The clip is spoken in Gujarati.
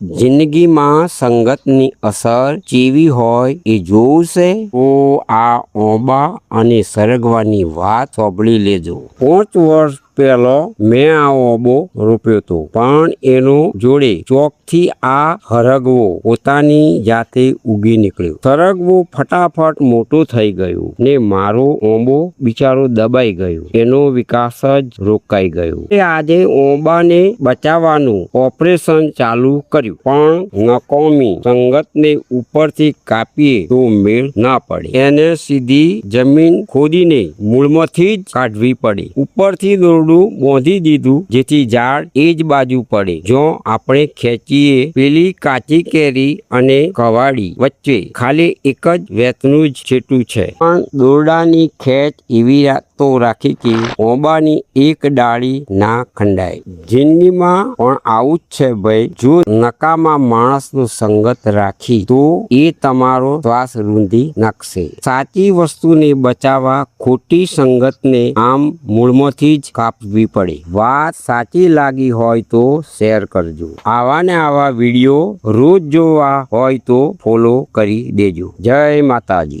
જિંદગીમાં સંગતની અસર કેવી હોય એ જોવું છે તો આ ઓબા અને સરગવાની વાત સાંભળી લેજો। 5 વર્ષ પહેલો મેં આ ઓબો રોપ્યો હતો, પણ એનો જોડે ચોકથી આ હરગવો પોતાની જાતે ઉગી નીકળ્યો। સરગવો ફટાફટ મોટો થઈ ગયો ને મારો ઓબો બિચારો દબાઈ ગયો, એનો વિકાસ જ રોકાઈ ગયો। આજે ઓબાને બચાવવાનું ઓપરેશન ચાલુ કર્યું, પણ નકામી સંગતને ઉપરથી કાપીએ તો મેળ ના પડે, એને સીધી જમીન ખોદીને મૂળમાંથી જ કાઢવી પડે। ઉપરથી દોરડું બાંધી દીધું જેથી ઝાડ એ જ બાજુ પડે। જો આપણે ખેંચીએ પેલી કાચી કેરી અને કવાડી વચ્ચે ખાલી એક જ વેતનું જ છેટું છે, પણ દોરડાની ખેંચ એવી તો રાખી કે ઓબાની એક ડાળી ના ખંડાય। જિંદગીમાં પણ આવું જ છે ભાઈ, જો નકામા માણસનો સંગત રાખી તો એ તમારો શ્વાસ રૂંધી નાખશે। સાચી વસ્તુને બચાવવા ખોટી સંગતને આમ મૂળમાંથી જ કાપવી પડે। વાત સાચી લાગી હોય તો શેર કરજો। આવા ને આવા વિડીયો રોજ જોવા હોય તો ફોલો કરી દેજો। જય માતાજી।